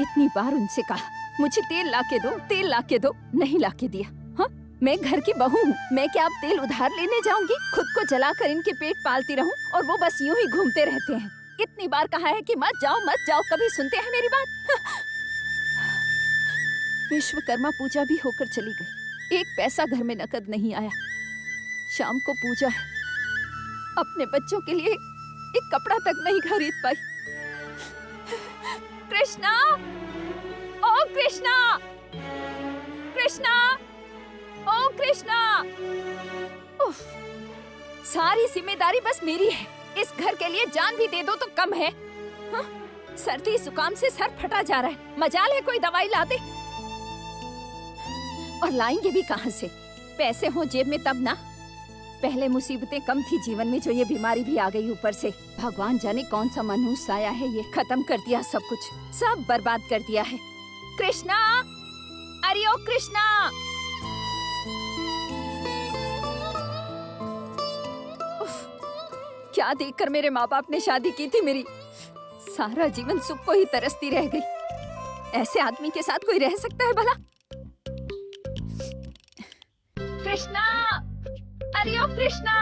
इतनी बार उनसे कहा मुझे तेल लाके दो, तेल लाके दो, नहीं लाके दिया। हाँ, मैं घर की बहू हूँ, मैं क्या अब तेल उधार लेने जाऊंगी? खुद को जलाकर इनके पेट पालती रहूं और वो बस यूं ही घूमते रहते हैं। इतनी बार कहा है कि मत जाओ मत जाओ, कभी सुनते हैं मेरी बात? विश्वकर्मा पूजा भी होकर चली गई, एक पैसा घर में नकद नहीं आया। शाम को पूजा है, अपने बच्चों के लिए एक कपड़ा तक नहीं खरीद पाई। कृष्णा, ओ कृष्णा, कृष्णा, ओ कृष्णा। उफ, सारी जिम्मेदारी बस मेरी है। इस घर के लिए जान भी दे दो तो कम है। हाँ? सर्दी जुकाम से सर फटा जा रहा है, मजाल है कोई दवाई ला दे। और लाएंगे भी कहां से? पैसे हो जेब में तब ना। पहले मुसीबतें कम थी जीवन में, जो ये बीमारी भी आ गई ऊपर से। भगवान जाने कौन सा मनहूस आया है, ये खत्म कर दिया सब कुछ, सब बर्बाद कर दिया है। कृष्णा, अरे ओ कृष्णा। क्या देखकर मेरे माँ बाप ने शादी की थी मेरी। सारा जीवन सुख को ही तरसती रह गई। ऐसे आदमी के साथ कोई रह सकता है भला? कृष्णा, अरे ओ कृष्णा।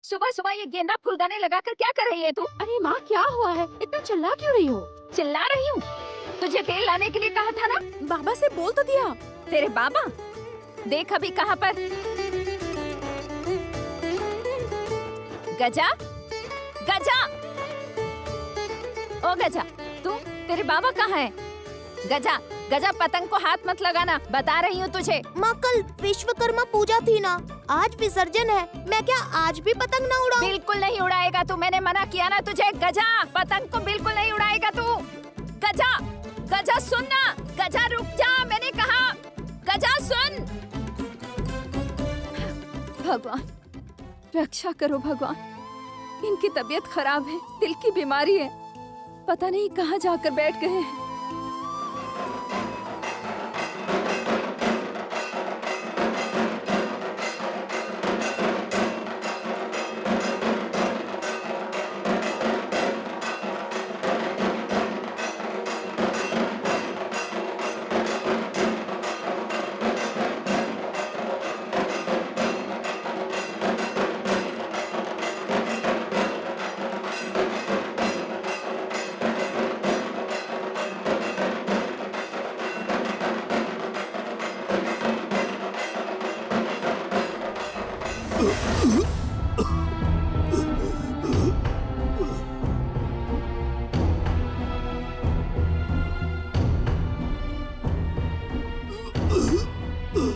सुबह सुबह ये गेंदा फूलदानी लगाकर क्या कर रही है तू? अरे माँ, क्या हुआ है? इतना चिल्ला क्यों रही हो? चिल्ला रही हूँ? तुझे तेल लाने के लिए कहा था ना? बाबा से बोल तो दिया। तेरे बाबा देख अभी कहाँ पर। गजा, गजा, ओ गजा, तेरे बाबा कहाँ है? गजा, गजा, पतंग को हाथ मत लगाना, बता रही हूँ तुझे। माँ, कल विश्वकर्मा पूजा थी ना, आज विसर्जन है। मैं क्या आज भी पतंग ना उड़ाऊं? बिल्कुल नहीं उड़ाएगा तू, मैंने मना किया ना तुझे। गजा, पतंग को बिल्कुल नहीं उड़ाएगा तू। गजा, गजा सुन ना, गजा रुक जा, मैंने कहा। गजा सुन। भगवान रक्षा करो भगवान, इनकी तबीयत खराब है, दिल की बीमारी है, पता नहीं कहाँ जाकर बैठ गए हैं।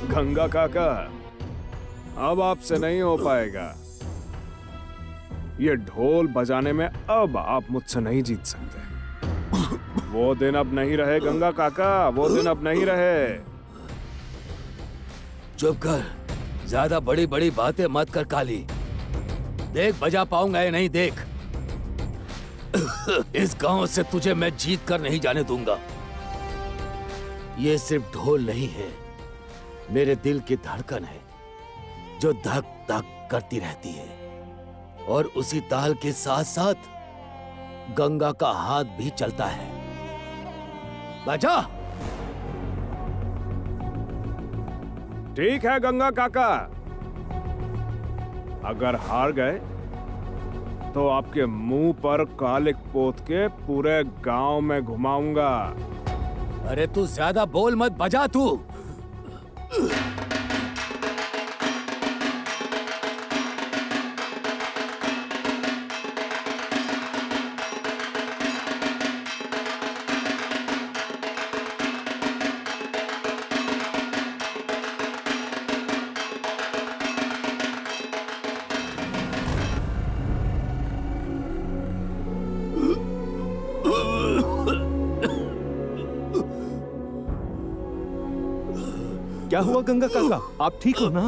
गंगा काका, अब आपसे नहीं हो पाएगा। ये ढोल बजाने में अब आप मुझसे नहीं जीत सकते। वो दिन अब नहीं रहे गंगा काका, वो दिन अब नहीं रहे। चुप कर, ज्यादा बड़ी बड़ी बातें मत कर काली। देख बजा पाऊंगा या नहीं, देख। इस गांव से तुझे मैं जीत कर नहीं जाने दूंगा। ये सिर्फ ढोल नहीं है, मेरे दिल की धड़कन है जो धक धक करती रहती है, और उसी ताल के साथ साथ गंगा का हाथ भी चलता है। बजा। ठीक है गंगा काका, अगर हार गए तो आपके मुंह पर कालिक पोत के पूरे गांव में घुमाऊंगा। अरे तू ज्यादा बोल मत, बजा तू। क्या हुआ गंगा काका, आप ठीक हो ना?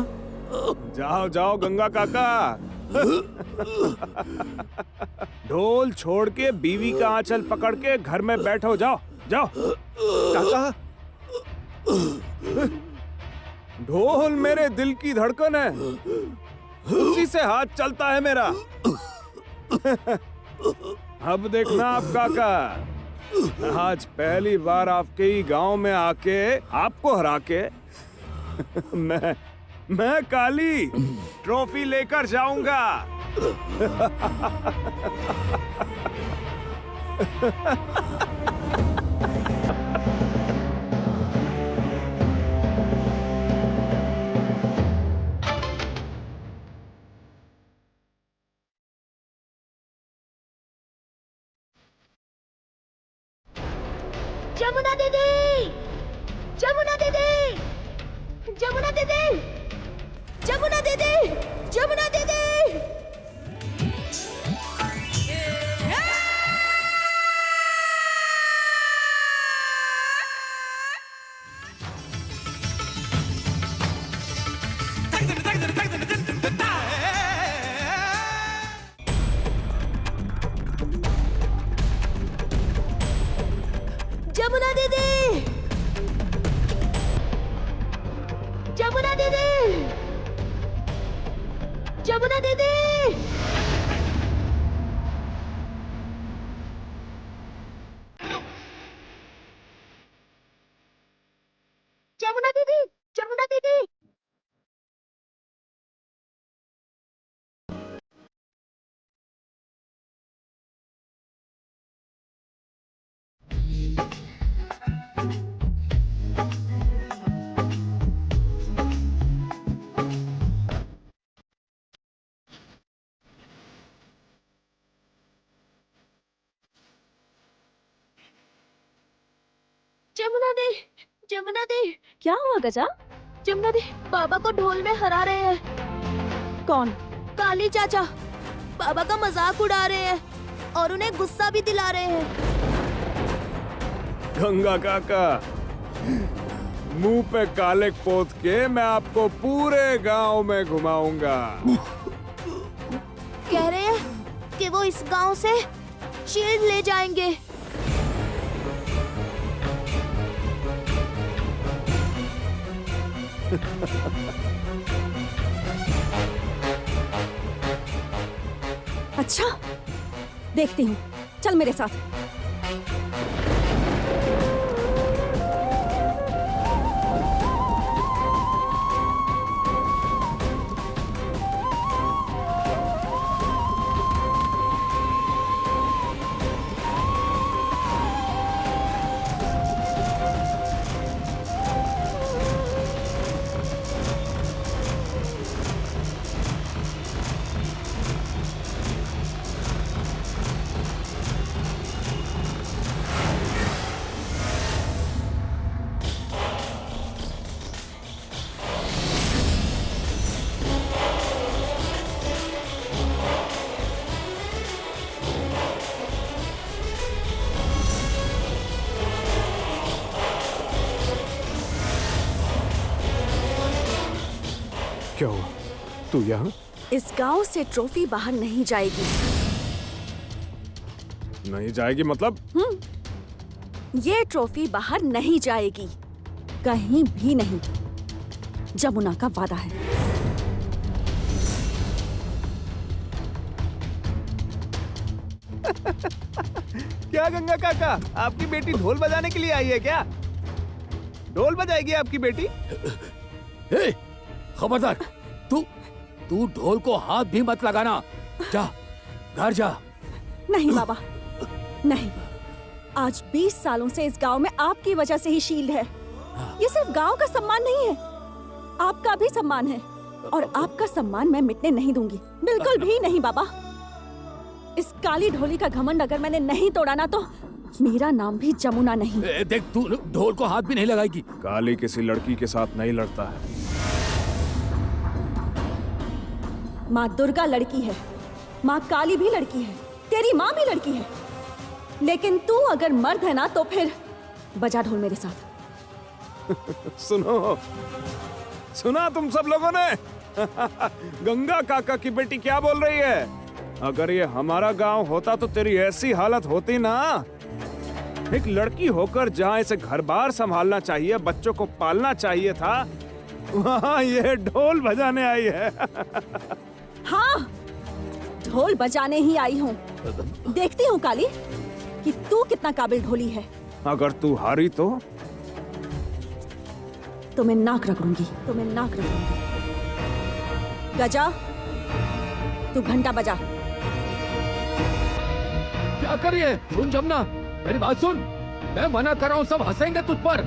जाओ जाओ गंगा काका। ढोल छोड़ के बीवी का आंचल पकड़ के घर में बैठो, जाओ जाओ। काका ढोल मेरे दिल की धड़कन है, उसी से हाथ चलता है मेरा। अब देखना आप काका, आज पहली बार आपके ही गांव में आके आपको हरा के मैं काली ट्रॉफी लेकर जाऊंगा। जमुना दीदी, जमुना दीदी, जमुना दीदी, जमुना दीदी, जमुना दीदी। जमुना दीदी, जमुना दीदी, जमुना दीदी। जमुना दीदी, जमुना दीदी। जमुना दी, जमुना दी, क्या हुआ गजा? जमुना दी, बाबा को ढोल में हरा रहे हैं। कौन? काली चाचा बाबा का मजाक उड़ा रहे हैं और उन्हें गुस्सा भी दिला रहे हैं। गंगा काका, मुंह पे कालिक पोत के मैं आपको पूरे गांव में घुमाऊंगा। कह रहे हैं कि वो इस गांव से शील्ड ले जाएंगे। अच्छा, देखती हूँ, चल मेरे साथ। क्या हुआ? तू यहाँ? इस गांव से ट्रॉफी बाहर नहीं जाएगी। नहीं जाएगी मतलब? ये ट्रॉफी बाहर नहीं जाएगी, कहीं भी नहीं। जमुना का वादा है। क्या गंगा काका, आपकी बेटी ढोल बजाने के लिए आई है क्या? ढोल बजाएगी आपकी बेटी? ए, खबरदार, तू ढोल को हाथ भी मत लगाना। जा, घर जा। नहीं बाबा, नहीं। आज 20 सालों से इस गांव में आपकी वजह से ही शील्ड है। ये सिर्फ गांव का सम्मान नहीं है, आपका भी सम्मान है, और आपका सम्मान मैं मिटने नहीं दूंगी, बिल्कुल भी नहीं बाबा। इस काली ढोली का घमंड अगर मैंने नहीं तोड़ा ना, तो मेरा नाम भी जमुना नहीं। देख, तू ढोल को हाथ भी नहीं लगाएगी। काली किसी लड़की के साथ नहीं लड़ता है। माँ दुर्गा लड़की है, माँ काली भी लड़की है, तेरी माँ भी लड़की है, लेकिन तू अगर मर्द है ना, तो फिर बजा ढोल मेरे साथ। सुनो, सुना तुम सब लोगों ने? गंगा काका की बेटी क्या बोल रही है? अगर ये हमारा गांव होता तो तेरी ऐसी हालत होती ना। एक लड़की होकर जहाँ इसे घर बार संभालना चाहिए, बच्चों को पालना चाहिए था, वहाँ ये ढोल बजाने आई है। हाँ, ढोल बजाने ही आई हूँ। देखती हूँ काली कि तू कितना काबिल ढोली है। अगर तू हारी तो मैं नाक रगड़ूंगी, गजा, तू घंटा बजा। क्या कर रही है? सुन जमुना, मेरी बात सुन। मैं मना कर रहा हूँ, सब हंसेंगे तुझ पर।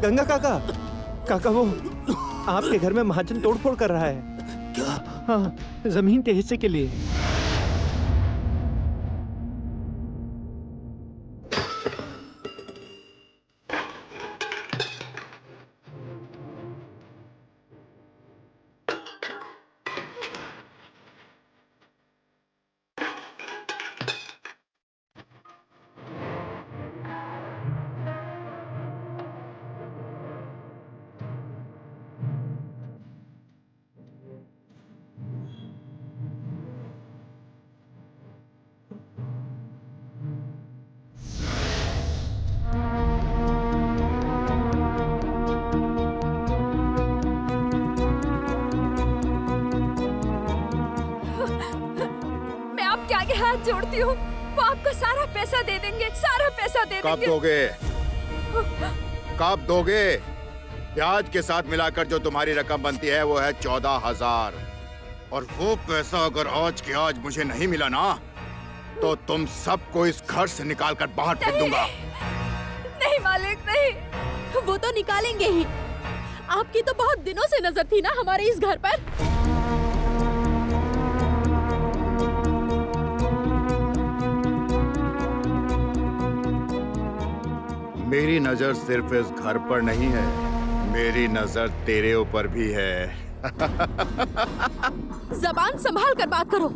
गंगा काका वो आपके घर में महाजन तोड़फोड़ कर रहा है। क्या? हाँ, जमीन के हिस्से के लिए। हाथ जोड़ती हूँ, वो आपको सारा पैसा दे देंगे, सारा पैसा दे देंगे। कब दोगे? कब दोगे? ब्याज के साथ मिलाकर जो तुम्हारी रकम बनती है वो है 14,000। और वो पैसा अगर आज के आज मुझे नहीं मिला ना, तो तुम सबको इस घर से निकाल कर बाहर फेंक दूंगा। नहीं मालिक, नहीं। वो तो निकालेंगे ही। आपकी तो बहुत दिनों से नजर थी ना हमारे इस घर पर। मेरी नजर सिर्फ इस घर पर नहीं है, मेरी नजर तेरे ऊपर भी है। जबान संभाल कर बात करो।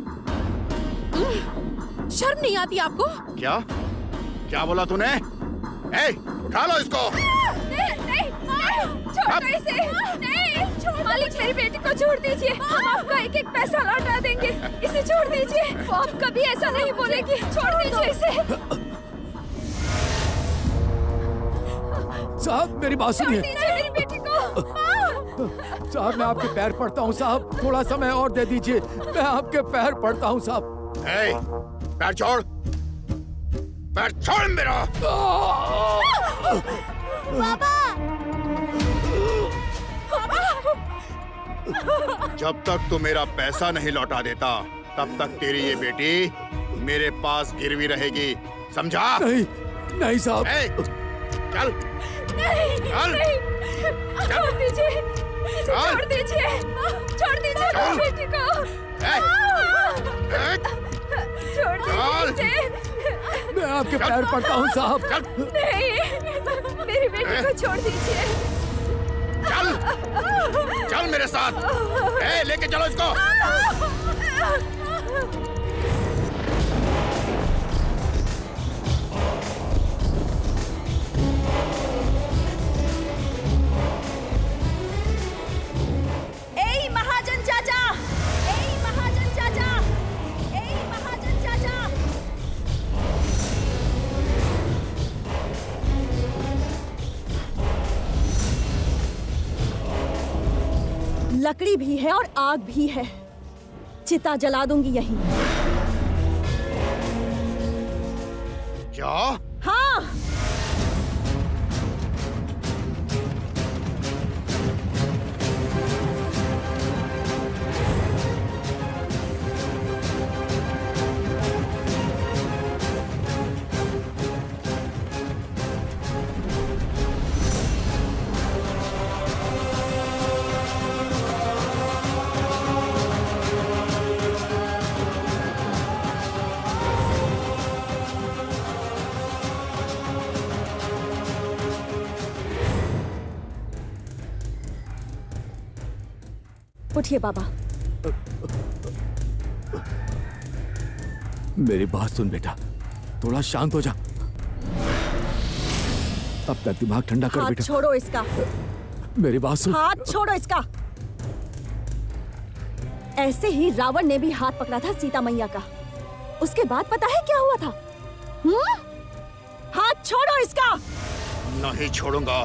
शर्म नहीं आती आपको? क्या क्या बोला तूने? उठा लो इसको। नहीं, छोड़ दो इसे। नहीं, मालिक मेरी बेटी को छोड़ दीजिए, हम आपका एक एक पैसा लौटा देंगे। इसे छोड़ दीजिए, वो आप कभी ऐसा नहीं बोलेगी। छोड़ दीजिए इसे। साहब मेरी बात सुनिए। मेरी बेटी को। साहब मैं आपके पैर पड़ता हूँ साहब, थोड़ा समय और दे दीजिए, मैं आपके पैर पड़ता हूँ साहब। पैर छोड़, पैर छोड़ मेरा। बाबा! जब तक तू मेरा पैसा नहीं लौटा देता, तब तक तेरी ये बेटी मेरे पास गिरवी रहेगी, समझा? नहीं, नहीं साहब। ए, चल नहीं चल। नहीं, छोड़ दीजिए, इसे चल। छोड़ दीजिए, छोड़ दीजिए चल। मेरी बेटी को। ए, ए, छोड़ चल। दीजिए इसे। मैं आपके पैर पड़ता हूँ साहब। नहीं, मेरी बेटी को छोड़ दीजिए। चल चल मेरे साथ। ए, लेके चलो इसको। ए महाजन चाचा, ए महाजन चाचा, ए महाजन चाचा। लकड़ी भी है और आग भी है, चिता जला दूंगी यहीं। क्या? हाँ, उठिए बाबा। मेरी बात सुन बेटा, थोड़ा शांत हो जा। अपना दिमाग ठंडा कर हाथ बेटा। छोड़ो इसका, मेरी बात सुन। हाथ छोड़ो इसका। ऐसे ही रावण ने भी हाथ पकड़ा था सीता मैया का। उसके बाद पता है क्या हुआ था? हाथ छोड़ो इसका। नहीं छोड़ूंगा।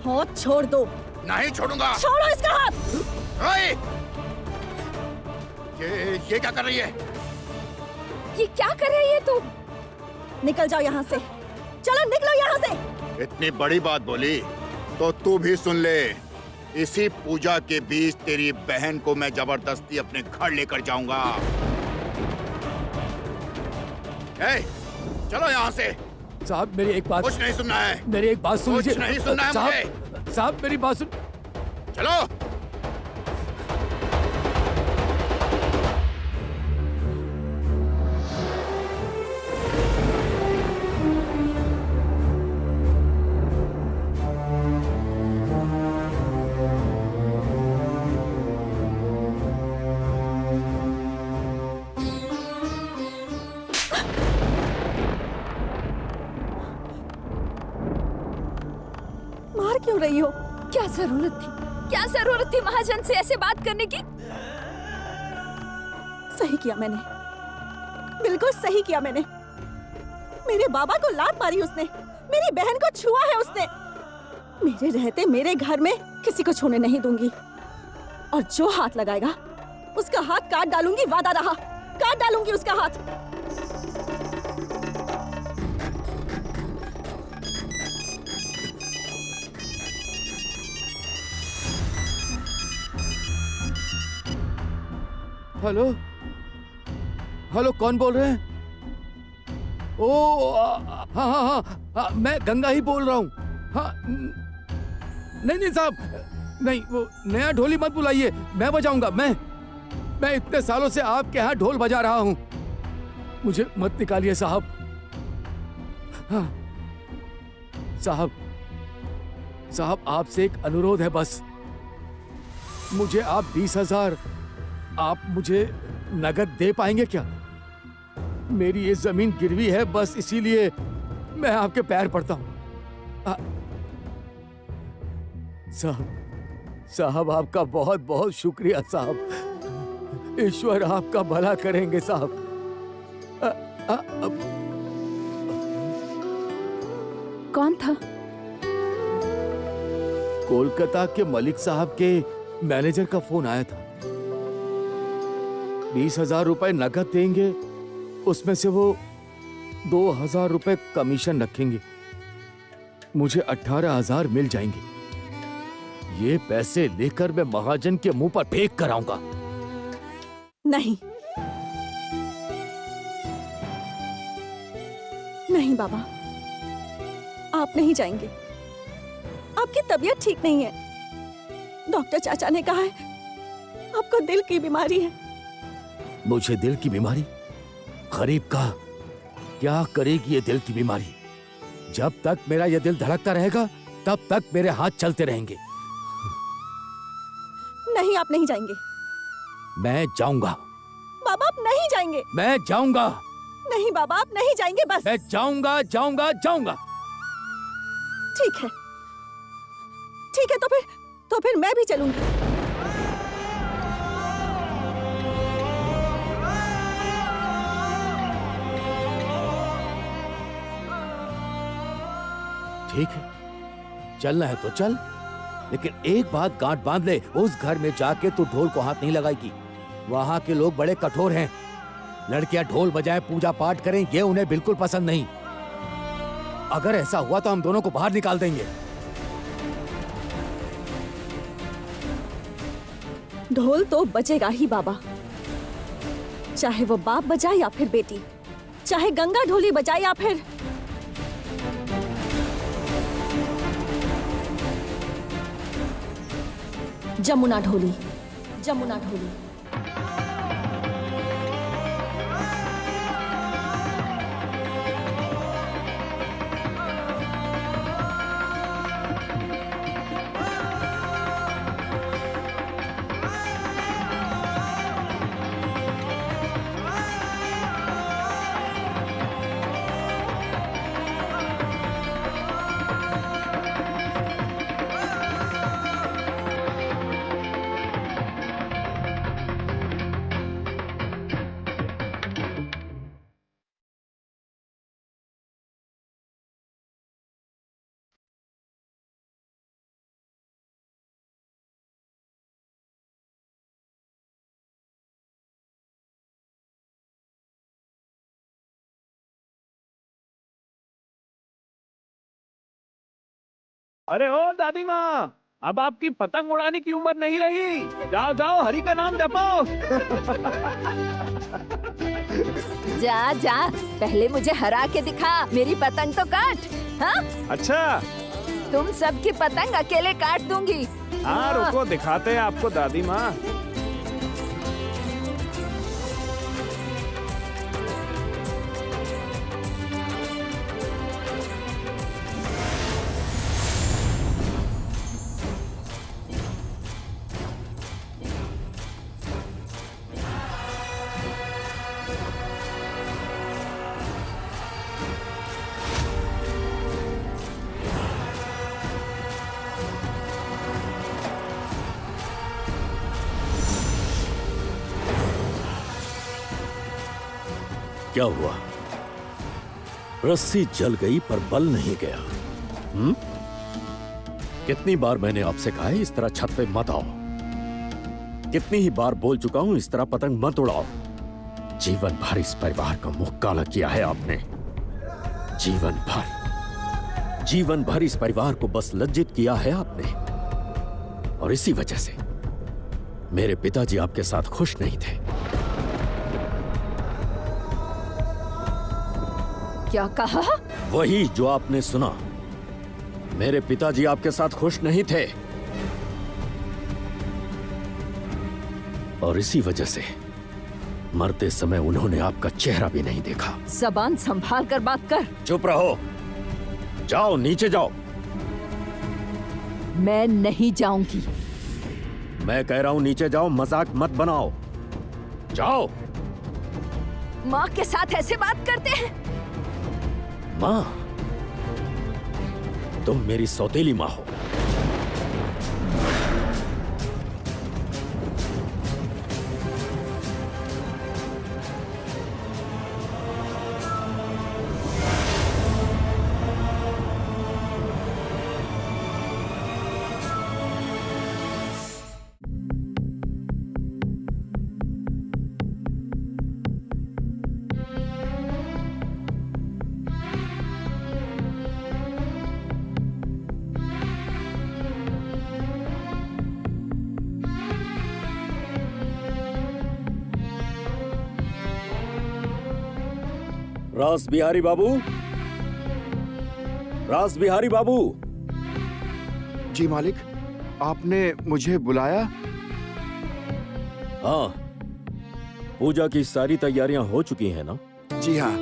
हाथ छोड़ दो। नहीं छोड़ूंगा। छोड़ो इसका हाथ। ओए! ये क्या कर रही है? ये क्या कर रही है तू? निकल जाओ यहाँ से। चलो निकलो यहाँ से। इतनी बड़ी बात बोली तो तू भी सुन ले। इसी पूजा के बीच तेरी बहन को मैं जबरदस्ती अपने घर लेकर जाऊंगा। ए, चलो यहाँ से। साहब मेरी एक बात, कुछ नहीं सुनना है। मेरी एक बात सुन कुछ लीजिए। नहीं सुनना है साहब, साहब मेरी बात सुन। चलो। मार क्यों रही हो? क्या जरूरत थी, क्या जरूरत थी महाजन से ऐसे बात करने की? सही किया मैंने, बिल्कुल सही किया मैंने। मेरे बाबा को लात मारी उसने, मेरी बहन को छुआ है उसने। मेरे रहते मेरे घर में किसी को छूने नहीं दूंगी, और जो हाथ लगाएगा उसका हाथ काट डालूंगी। वादा रहा, काट डालूंगी उसका हाथ। हेलो हेलो, कौन बोल रहे हैं? ओ हाँ हाँ हाँ हाँ, मैं गंगा ही बोल रहा हूँ। हाँ नहीं नहीं साहब, नहीं वो नया ढोली मत बुलाइए, मैं बजाऊंगा। मैं इतने सालों से आपके यहाँ ढोल बजा रहा हूँ, मुझे मत निकालिए साहब। हाँ साहब, साहब आपसे एक अनुरोध है बस। मुझे आप 20,000 आप मुझे नगद दे पाएंगे क्या? मेरी ये जमीन गिरवी है, बस इसीलिए मैं आपके पैर पड़ता हूं। साहब, साहब आपका बहुत बहुत शुक्रिया साहब। ईश्वर आपका भला करेंगे साहब। कौन था? कोलकाता के मलिक साहब के मैनेजर का फोन आया था। 20,000 रुपए नगद देंगे, उसमें से वो 2,000 रुपए कमीशन रखेंगे। मुझे 18,000 मिल जाएंगे। ये पैसे लेकर मैं महाजन के मुंह पर फेंक कर आऊंगा। नहीं नहीं बाबा, आप नहीं जाएंगे। आपकी तबीयत ठीक नहीं है। डॉक्टर चाचा ने कहा है आपको दिल की बीमारी है। मुझे दिल की बीमारी? गरीब का क्या करेगी ये दिल की बीमारी? जब तक मेरा ये दिल धड़कता रहेगा तब तक मेरे हाथ चलते रहेंगे। नहीं, आप नहीं जाएंगे। मैं जाऊंगा। बाबा आप नहीं जाएंगे। मैं जाऊंगा। नहीं बाबा आप नहीं जाएंगे, बस। मैं जाऊंगा जाऊंगा जाऊंगा। ठीक है, ठीक है, तो फिर मैं भी चलूंगी। ठीक है, चलना है तो चल, लेकिन एक बात गांठ बांध ले, उस घर में जाके तू ढोल को हाथ नहीं लगाएगी। वहां के लोग बड़े कठोर हैं। लड़कियां ढोल बजाए पूजा पाठ करें ये उन्हें बिल्कुल पसंद नहीं। अगर ऐसा हुआ तो हम दोनों को बाहर निकाल देंगे। ढोल तो बजेगा ही बाबा, चाहे वो बाप बजाए या फिर बेटी, चाहे गंगा ढोली बजाए या फिर जमुना ढोली। जमुना ढोली। अरे ओ दादी माँ, अब आपकी पतंग उड़ाने की उम्र नहीं रही। जाओ जाओ, हरि का नाम जपो। जा जा, पहले मुझे हरा के दिखा, मेरी पतंग तो काट। हाँ, अच्छा, तुम सबकी पतंग अकेले काट दूंगी। हाँ रुको, दिखाते हैं आपको दादी माँ। क्या हुआ? रस्सी जल गई पर बल नहीं गया। कितनी बार मैंने आपसे कहा है इस तरह छत पे मत आओ। कितनी ही बार बोल चुका हूं इस तरह पतंग मत उड़ाओ। जीवन भर इस परिवार का मुंह काला किया है आपने। जीवन भर इस परिवार को बस लज्जित किया है आपने। और इसी वजह से मेरे पिताजी आपके साथ खुश नहीं थे। क्या कहा? वही जो आपने सुना। मेरे पिताजी आपके साथ खुश नहीं थे और इसी वजह से मरते समय उन्होंने आपका चेहरा भी नहीं देखा। जबान संभाल कर बात कर। चुप रहो, जाओ नीचे जाओ। मैं नहीं जाऊंगी। मैं कह रहा हूं नीचे जाओ, मजाक मत बनाओ। जाओ। माँ के साथ ऐसे बात करते हैं? माँ, तुम मेरी सौतेली माँ हो। रास बिहारी बाबू, रास बिहारी बाबू। जी मालिक, आपने मुझे बुलाया? हाँ, पूजा की सारी तैयारियां हो चुकी हैं ना? जी हाँ,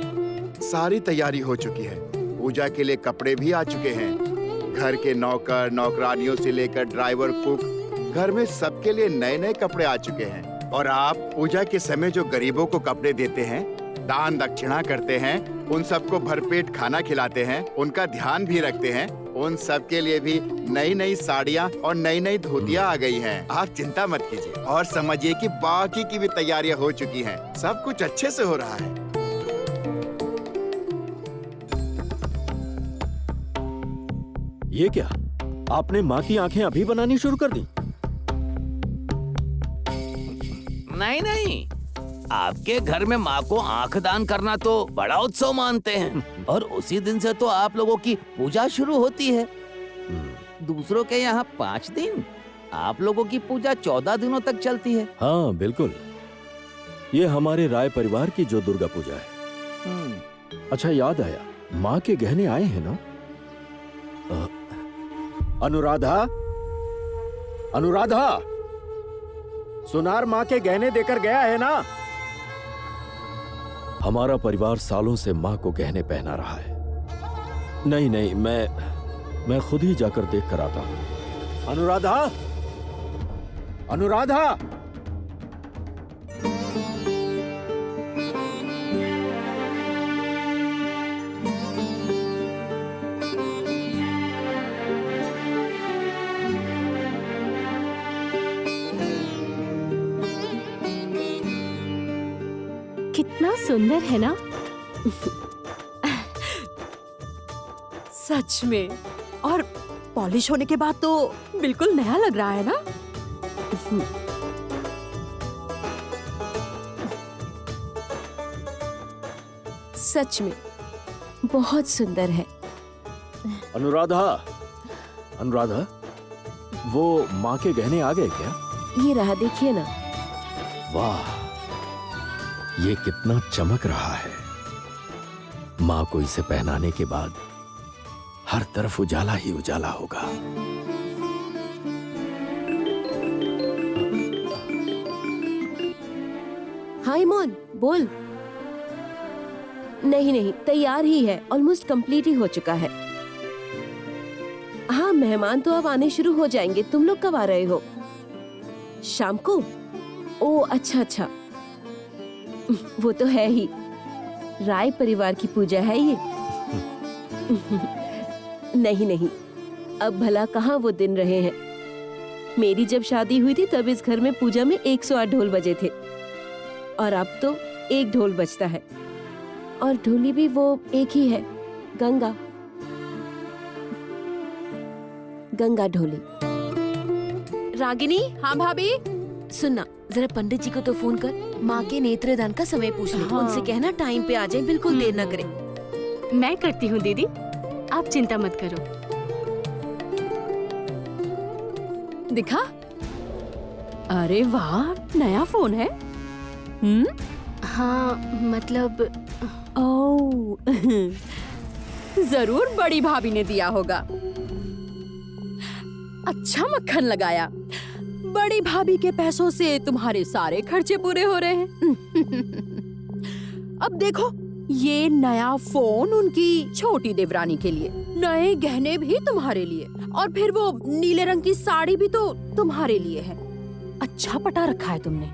सारी तैयारी हो चुकी है। पूजा के लिए कपड़े भी आ चुके हैं। घर के नौकर नौकरानियों से लेकर ड्राइवर कुक, घर में सबके लिए नए नए कपड़े आ चुके हैं। और आप पूजा के समय जो गरीबों को कपड़े देते हैं, दान दक्षिणा करते हैं, उन सबको भरपेट खाना खिलाते हैं, उनका ध्यान भी रखते हैं, उन सब के लिए भी नई नई साड़ियाँ और नई नई धोतियाँ आ गई हैं। आप चिंता मत कीजिए और समझिए कि बाकी की भी तैयारियां हो चुकी हैं। सब कुछ अच्छे से हो रहा है। ये क्या, आपने माँ की आंखें अभी बनानी शुरू कर दी? नहीं नहीं, आपके घर में माँ को आंख दान करना तो बड़ा उत्सव मानते हैं और उसी दिन से तो आप लोगों की पूजा शुरू होती है। दूसरों के यहाँ 5 दिन, आप लोगों की पूजा 14 दिनों तक चलती है। हाँ बिल्कुल, ये हमारे राय परिवार की जो दुर्गा पूजा है। अच्छा याद आया, माँ के गहने आए हैं ना? अनुराधा, अनुराधा, सुनार माँ के गहने देकर गया है ना? हमारा परिवार सालों से माँ को गहने पहना रहा है। नहीं नहीं, मैं खुद ही जाकर देख कर आता हूं। अनुराधा, अनुराधा, कितना सुंदर है ना? सच में, और पॉलिश होने के बाद तो बिल्कुल नया लग रहा है ना? सच में बहुत सुंदर है। अनुराधा, अनुराधा, वो माँ के गहने आ गए क्या? ये रहा, देखिए ना। वाह, ये कितना चमक रहा है। माँ को इसे पहनाने के बाद हर तरफ उजाला ही उजाला होगा। हाय मोन, बोल। नहीं नहीं, तैयार ही है, ऑलमोस्ट कंप्लीट ही हो चुका है। हाँ, मेहमान तो अब आने शुरू हो जाएंगे। तुम लोग कब आ रहे हो? शाम को? ओ अच्छा अच्छा, वो तो है ही, राय परिवार की पूजा है ये। नहीं नहीं, अब भला कहाँ वो दिन रहे हैं। मेरी जब शादी हुई थी तब इस घर में पूजा में 108 ढोल बजे थे, और अब तो 1 ढोल बजता है, और ढोली भी वो एक ही है, गंगा, गंगा ढोली। रागिनी। हाँ भाभी। सुनना, जरा पंडित जी को तो फोन कर, माँ के नेत्रदान का समय पूछ ले। हाँ। उनसे कहना टाइम पे आ जाए, बिल्कुल देर न करे। मैं करती हूँ दीदी, आप चिंता मत करो। दिखा? अरे वाह, नया फोन है। हाँ मतलब, ओह जरूर बड़ी भाभी ने दिया होगा। अच्छा मक्खन लगाया, बड़ी भाभी के पैसों से तुम्हारे सारे खर्चे पूरे हो रहे हैं। अब देखो, ये नया फोन उनकी छोटी देवरानी के लिए, नए गहने भी तुम्हारे लिए, और फिर वो नीले रंग की साड़ी भी तो तुम्हारे लिए है। अच्छा पटा रखा है तुमने।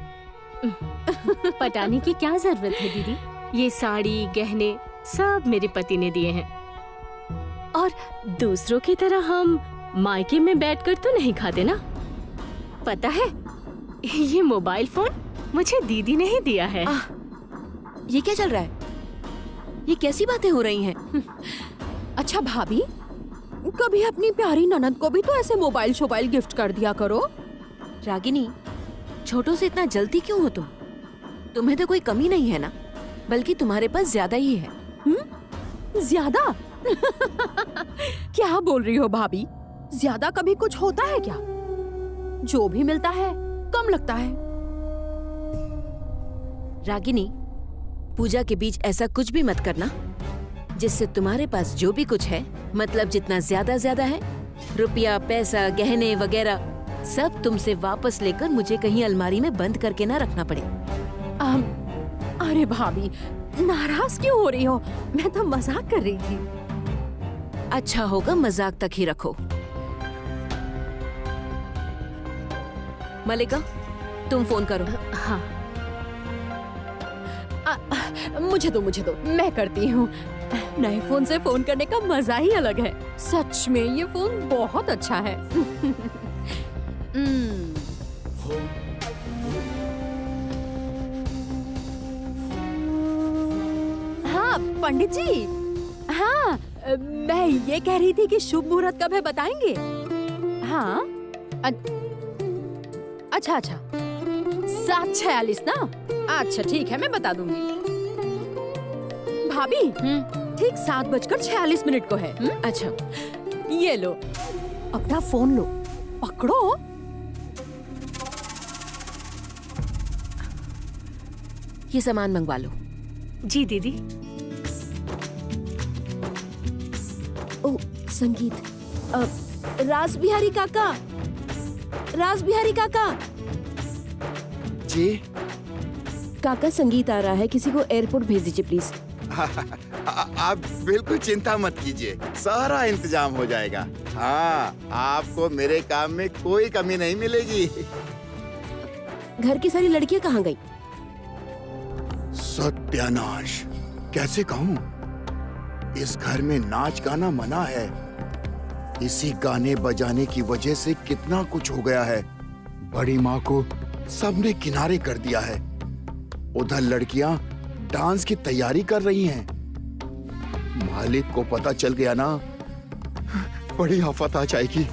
पटाने की क्या जरूरत है दीदी, ये साड़ी गहने सब मेरे पति ने दिए हैं, और दूसरों की तरह हम मायके में बैठकर तो नहीं खाते ना। पता है, ये मोबाइल फोन मुझे दीदी ने ही दिया है। ये क्या चल रहा है? ये कैसी बातें हो रही हैं? अच्छा भाभी, कभी अपनी प्यारी ननद को भी तो ऐसे मोबाइल शोबाइल गिफ्ट कर दिया करो। रागिनी, छोटों से इतना जलती क्यों हो तुम? तुम्हें तो कोई कमी नहीं है ना, बल्कि तुम्हारे पास ज्यादा ही है। ज्यादा? क्या बोल रही हो भाभी? ज्यादा कभी कुछ होता है क्या? जो भी मिलता है कम लगता है। रागिनी, पूजा के बीच ऐसा कुछ भी मत करना। जिससे तुम्हारे पास जो भी कुछ है, मतलब जितना ज्यादा है, रुपया, पैसा, गहने वगैरह, सब तुमसे वापस लेकर मुझे कहीं अलमारी में बंद करके ना रखना पड़े। अरे भाभी, नाराज क्यों हो रही हो? मैं तो मजाक कर रही थी। अच्छा होगा मजाक तक ही रखो। मलिका, तुम फोन करो। हाँ। मुझे दो, मैं करती हूँ। नए फोन से फोन करने का मजा ही अलग है। सच में ये फोन बहुत अच्छा है। हाँ पंडित जी, हाँ मैं ये कह रही थी कि शुभ मुहूर्त कब है बताएंगे? हाँ अच्छा 7:46 ना? अच्छा ठीक है, मैं बता दूंगी। भाभी ठीक 7:46 को है। अच्छा ये लो, अपना फोन लो, पकड़ो। ये सामान मंगवा लो। जी दीदी। ओ संगीत। रासबिहारी काका, रासबिहारी काका। जी काका संगीत आ रहा है, किसी को एयरपोर्ट भेज दीजिए प्लीज। आप बिल्कुल चिंता मत कीजिए, सारा इंतजाम हो जाएगा। हाँ, आपको मेरे काम में कोई कमी नहीं मिलेगी। घर की सारी लड़कियां कहाँ गई? सत्यानाश, कैसे कहूँ? इस घर में नाच गाना मना है। इसी गाने बजाने की वजह से कितना कुछ हो गया है। बड़ी माँ को सबने किनारे कर दिया है। उधर लड़कियां डांस की तैयारी कर रही हैं। मालिक को पता चल गया ना, बड़ी आफत आ जाएगी।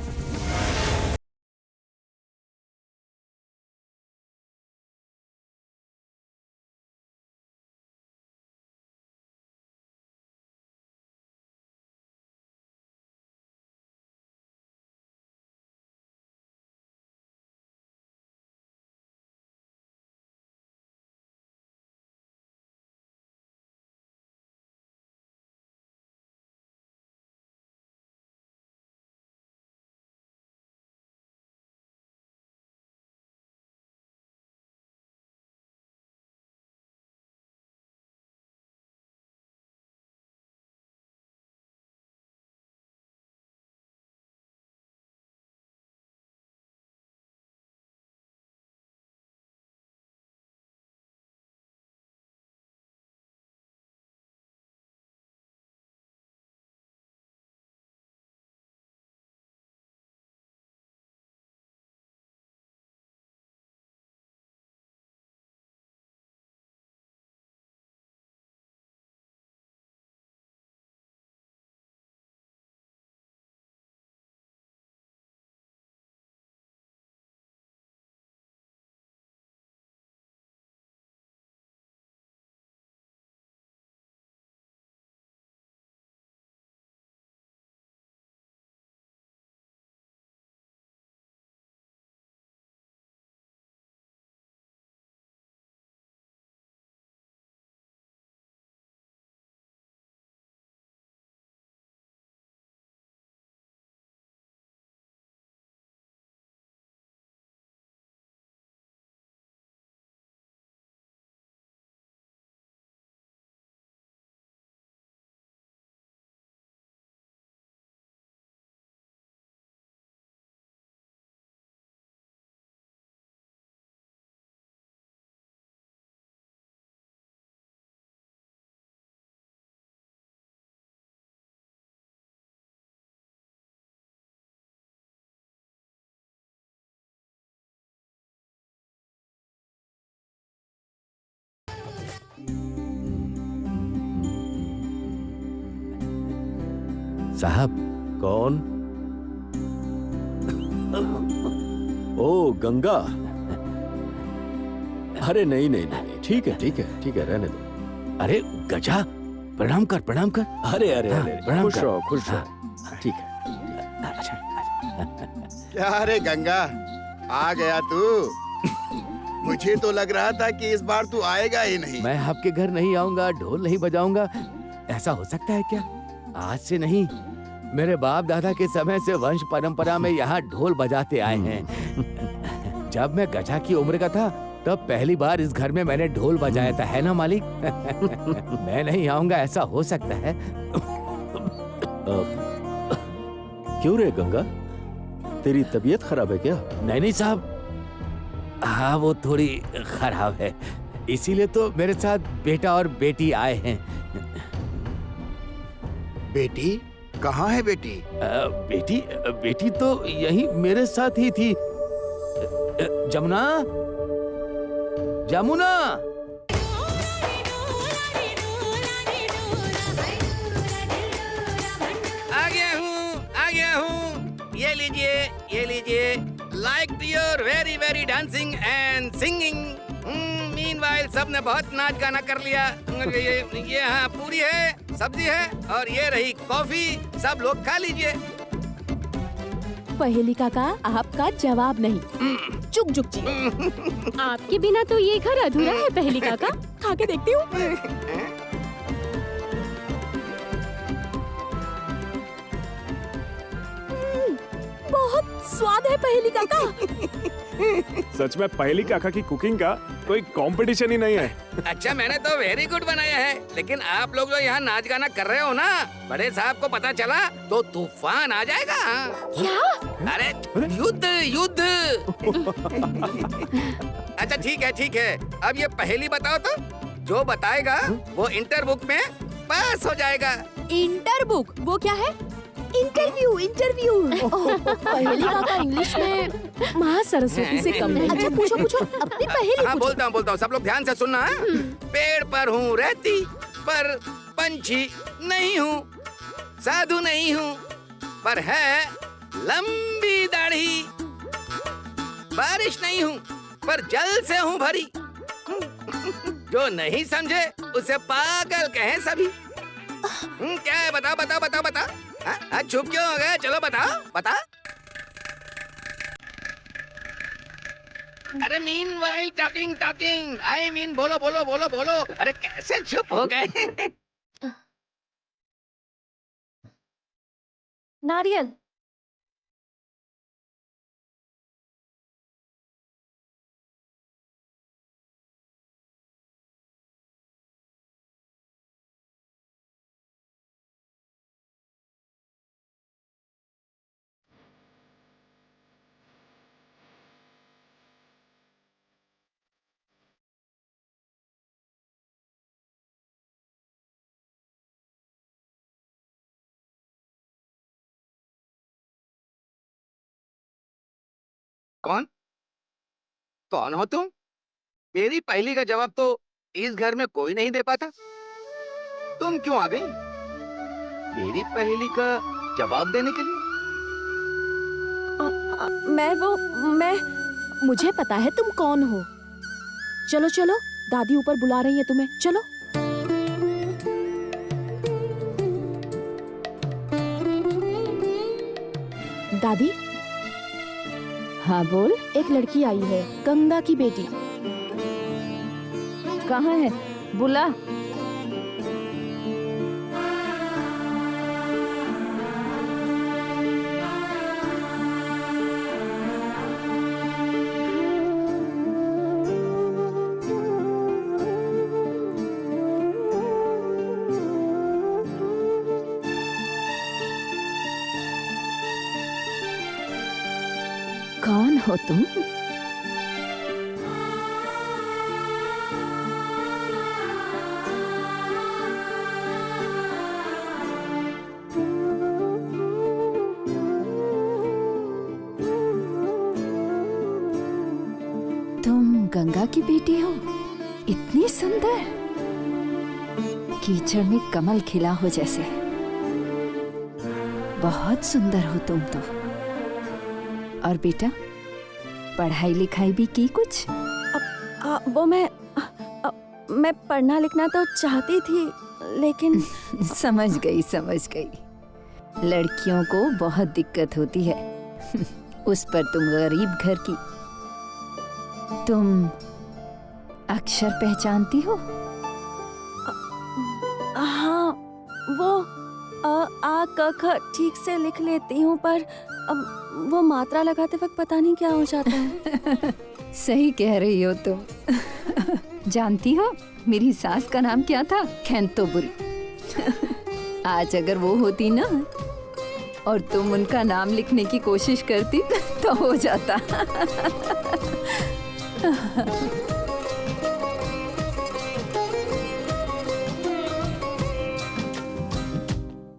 साहब। कौन? ओ गंगा। अरे नहीं नहीं नहीं, ठीक है रहने दो। अरे गजा, प्रणाम कर। अरे अरे अरे, प्रणाम कर। खुश रहो। ठीक है। क्या रे गंगा, आ गया तू? मुझे तो लग रहा था कि इस बार तू आएगा ही नहीं। मैं आपके घर नहीं आऊंगा, ढोल नहीं बजाऊंगा, ऐसा हो सकता है क्या? आज से नहीं, मेरे बाप दादा के समय से वंश परंपरा में यहाँ ढोल बजाते आए हैं। जब मैं गजा की उम्र का था तब पहली बार इस घर में मैंने ढोल बजाया था, है ना मालिक? मैं नहीं आऊंगा ऐसा हो सकता है? क्यों रे गंगा, तेरी तबीयत खराब है क्या? नहीं साहब, हाँ वो थोड़ी खराब है, इसीलिए तो मेरे साथ बेटा और बेटी आए हैं। बेटी कहाँ है बेटी? बेटी तो यही मेरे साथ ही थी। जमुना, जमुना। आ गया हूँ। ये लीजिए। Like your very dancing and singing. Meanwhile सबने बहुत नाच गाना कर लिया। ये हाँ पूरी है, सब्जी है और ये रही कॉफी। सब लोग खा लीजिए। पहेली काका, आपका जवाब नहीं। चुप चुप जी। आपके बिना तो ये घर अधूरा है पहेली काका। खा के देखती हूँ। बहुत स्वाद है पहेली काका। सच में पहेली काका की कुकिंग का कोई कंपटीशन ही नहीं है। अच्छा, मैंने तो वेरी गुड बनाया है, लेकिन आप लोग जो यहाँ नाच गाना कर रहे हो ना, बड़े साहब को पता चला तो तूफान आ जाएगा। क्या? अरे युद्ध। अच्छा ठीक है। अब ये पहेली बताओ तो। जो बताएगा वो इंटर बुक में पास हो जाएगा। इंटर बुक वो क्या है? इंटरव्यू। पहेली काका इंग्लिश में महा सरस्वती से कम नहीं। अच्छा पूछो अपनी पहेली। हाँ बोलता हूँ, सब लोग ध्यान से सुनना। पेड़ पर हूँ रहती, पर पंछी नहीं हूँ, साधु नहीं हूँ, पर है लंबी दाढ़ी। बारिश नहीं हूँ, पर जल से हूँ भरी। जो नहीं समझे उसे पागल कहें सभी। क्या है? बता। हाँ, चुप क्यों हो गए? चलो बता। अरे मीनवाइल टॉकिंग। आई मीन बोलो। अरे कैसे चुप हो गए? नारियल। कौन हो तुम? मेरी पहेली का जवाब तो इस घर में कोई नहीं दे पाता। तुम क्यों आ गई मेरी पहेली का जवाब देने के लिए? मैं मुझे पता है तुम कौन हो। चलो दादी ऊपर बुला रही है तुम्हें। चलो। दादी। हाँ बोल। एक लड़की आई है, गंगा की बेटी। कहाँ है? बुला। कौन हो तुम? तुम गंगा की बेटी हो? इतनी सुंदर, कीचड़ में कमल खिला हो जैसे। बहुत सुंदर हो तुम तो। और बेटा, पढ़ाई लिखाई भी की कुछ? वो मैं पढ़ना लिखना तो चाहती थी, लेकिन समझ गई। लड़कियों को बहुत दिक्कत होती है। उस पर तुम गरीब घर की। तुम अक्षर पहचानती हो? हाँ, वो आ क ख ठीक से लिख लेती हूँ, पर वो मात्रा लगाते वक्त पता नहीं क्या हो जाता है। सही कह रही हो तुम। जानती हो मेरी सास का नाम क्या था? खेंतोबुरी। आज अगर वो होती ना और तुम उनका नाम लिखने की कोशिश करती तो हो जाता।